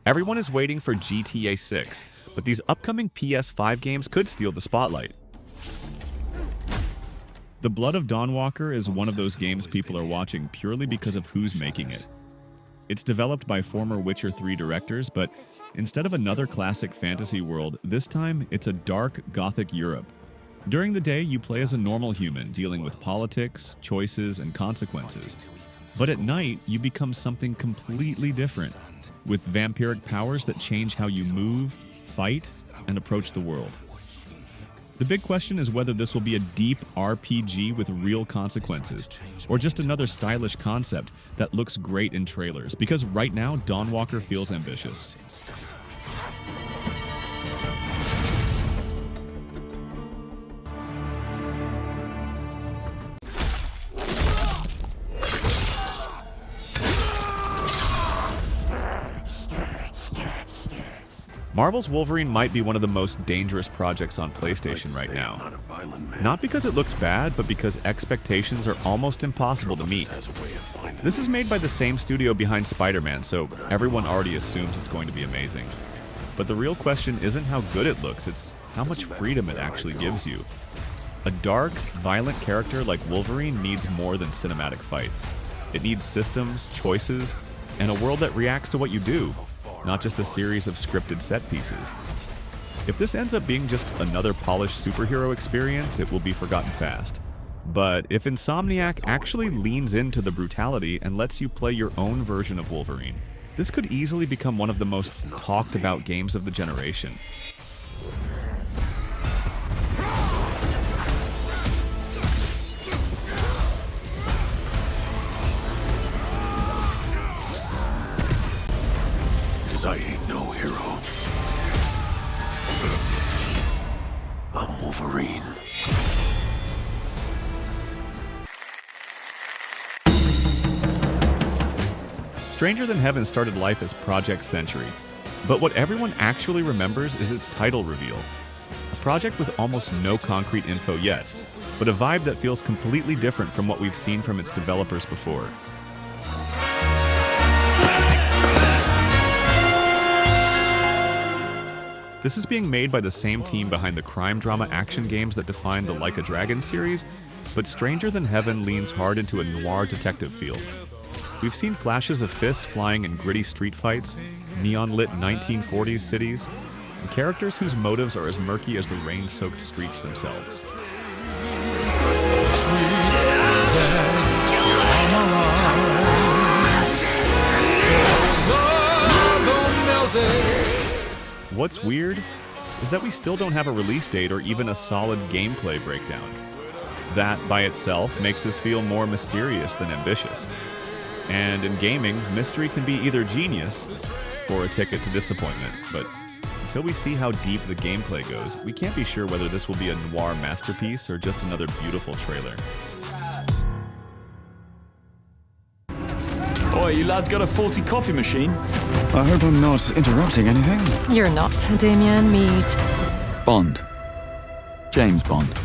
Everyone is waiting for GTA 6, but these upcoming PS5 games could steal the spotlight. The Blood of Dawnwalker is one of those games people are watching purely because of who's making it. It's developed by former Witcher 3 directors, but instead of another classic fantasy world, this time it's a dark, gothic Europe. During the day, you play as a normal human, dealing with politics, choices, and consequences. But at night, you become something completely different, with vampiric powers that change how you move, fight, and approach the world. The big question is whether this will be a deep RPG with real consequences, or just another stylish concept that looks great in trailers, because right now, Dawnwalker feels ambitious. Marvel's Wolverine might be one of the most dangerous projects on PlayStation right now. Not because it looks bad, but because expectations are almost impossible to meet. This is made by the same studio behind Spider-Man, so everyone already assumes it's going to be amazing. But the real question isn't how good it looks, it's how much freedom it actually gives you. A dark, violent character like Wolverine needs more than cinematic fights. It needs systems, choices, and a world that reacts to what you do, not just a series of scripted set pieces. If this ends up being just another polished superhero experience, it will be forgotten fast. But if Insomniac actually leans into the brutality and lets you play your own version of Wolverine, this could easily become one of the most talked about games of the generation. I ain't no hero. I'm Wolverine. Stranger Than Heaven started life as Project Century, but what everyone actually remembers is its title reveal. A project with almost no concrete info yet, but a vibe that feels completely different from what we've seen from its developers before. This is being made by the same team behind the crime drama action games that define the Like a Dragon series, but Stranger Than Heaven leans hard into a noir detective feel. We've seen flashes of fists flying in gritty street fights, neon-lit 1940s cities, and characters whose motives are as murky as the rain-soaked streets themselves. What's weird is that we still don't have a release date or even a solid gameplay breakdown. That, by itself, makes this feel more mysterious than ambitious. And in gaming, mystery can be either genius or a ticket to disappointment, but until we see how deep the gameplay goes, we can't be sure whether this will be a noir masterpiece or just another beautiful trailer. Oi, you lads got a faulty coffee machine? I hope I'm not interrupting anything. You're not, Damien Mead. Bond. James Bond.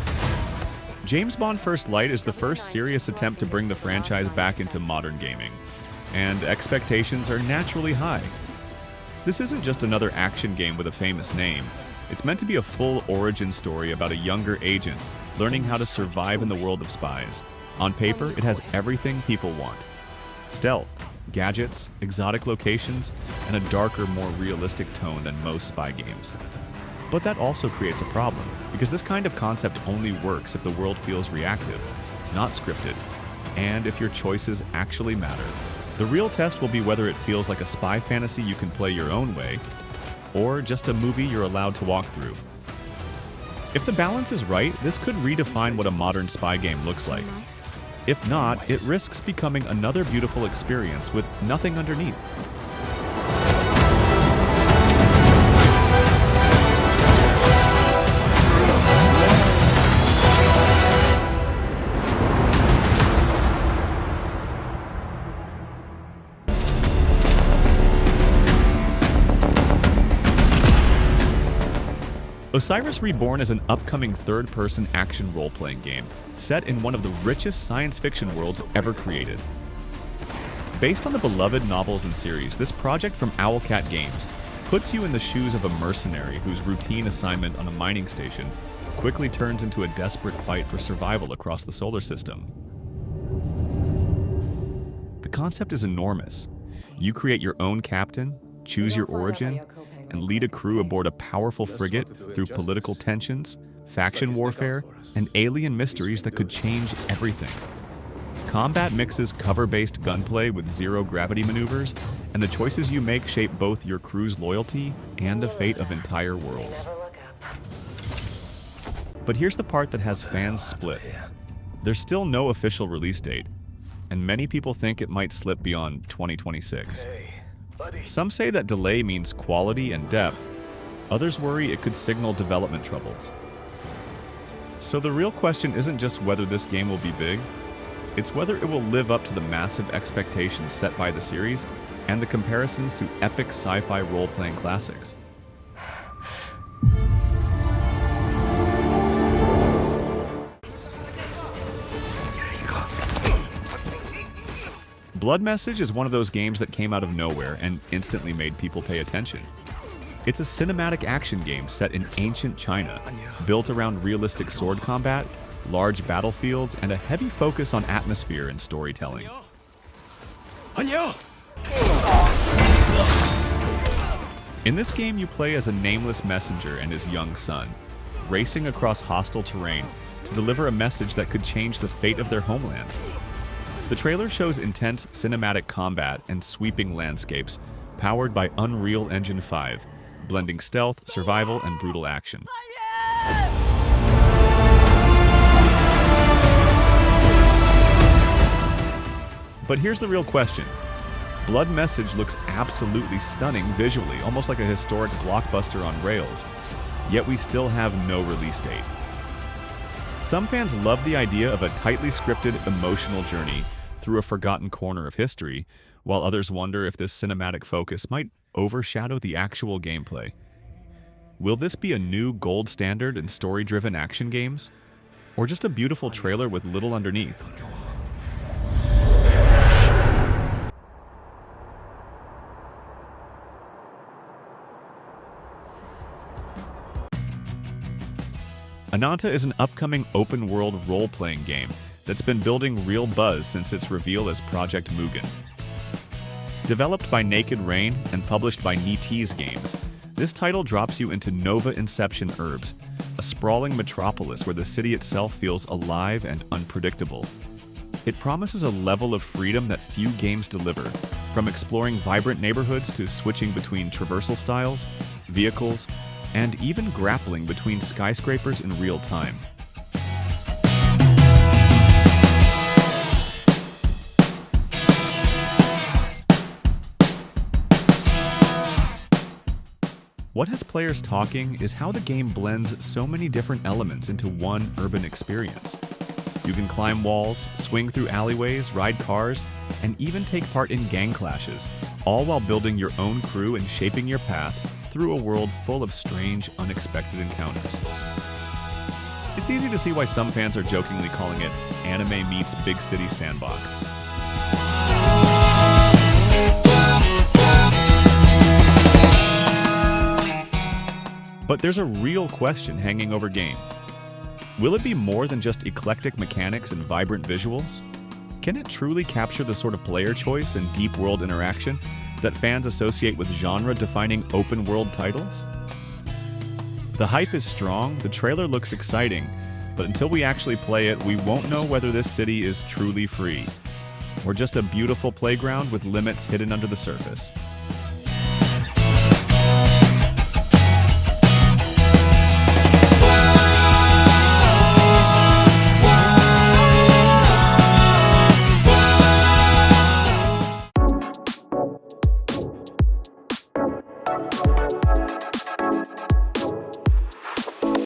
James Bond First Light is the first serious attempt to bring the franchise back into modern gaming, and expectations are naturally high. This isn't just another action game with a famous name. It's meant to be a full origin story about a younger agent learning how to survive in the world of spies. On paper, it has everything people want. Stealth, gadgets, exotic locations, and a darker, more realistic tone than most spy games. But that also creates a problem, because this kind of concept only works if the world feels reactive, not scripted, and if your choices actually matter. The real test will be whether it feels like a spy fantasy you can play your own way, or just a movie you're allowed to walk through. If the balance is right, this could redefine what a modern spy game looks like. If not, it risks becoming another beautiful experience with nothing underneath. Osiris Reborn is an upcoming third-person action role-playing game set in one of the richest science fiction worlds ever created. Based on the beloved novels and series, this project from Owlcat Games puts you in the shoes of a mercenary whose routine assignment on a mining station quickly turns into a desperate fight for survival across the solar system. The concept is enormous. You create your own captain, choose your origin, and lead a crew aboard a powerful frigate through political tensions, faction warfare, and alien mysteries that could change everything. Combat mixes cover-based gunplay with zero-gravity maneuvers, and the choices you make shape both your crew's loyalty and the fate of entire worlds. But here's the part that has fans split. There's still no official release date, and many people think it might slip beyond 2026. Some say that delay means quality and depth. Others worry it could signal development troubles. So the real question isn't just whether this game will be big, it's whether it will live up to the massive expectations set by the series and the comparisons to epic sci-fi role-playing classics. Blood Message is one of those games that came out of nowhere and instantly made people pay attention. It's a cinematic action game set in ancient China, built around realistic sword combat, large battlefields, and a heavy focus on atmosphere and storytelling. In this game, you play as a nameless messenger and his young son, racing across hostile terrain to deliver a message that could change the fate of their homeland. The trailer shows intense cinematic combat and sweeping landscapes, powered by Unreal Engine 5, blending stealth, survival, and brutal action. But here's the real question. Blood Message looks absolutely stunning visually, almost like a historic blockbuster on rails, yet we still have no release date. Some fans love the idea of a tightly scripted, emotional journey through a forgotten corner of history, while others wonder if this cinematic focus might overshadow the actual gameplay. Will this be a new gold standard in story-driven action games? Or just a beautiful trailer with little underneath? Ananta is an upcoming open-world role-playing game that's been building real buzz since its reveal as Project Mugen. Developed by Naked Rain and published by NetEase Games, this title drops you into Nova Inception Urbs, a sprawling metropolis where the city itself feels alive and unpredictable. It promises a level of freedom that few games deliver, from exploring vibrant neighborhoods to switching between traversal styles, vehicles, and even grappling between skyscrapers in real time. What has players talking is how the game blends so many different elements into one urban experience. You can climb walls, swing through alleyways, ride cars, and even take part in gang clashes, all while building your own crew and shaping your path through a world full of strange, unexpected encounters. It's easy to see why some fans are jokingly calling it anime meets big city sandbox. But there's a real question hanging over game. Will it be more than just eclectic mechanics and vibrant visuals? Can it truly capture the sort of player choice and deep world interaction that fans associate with genre-defining open-world titles? The hype is strong, the trailer looks exciting, but until we actually play it, we won't know whether this city is truly free, or just a beautiful playground with limits hidden under the surface.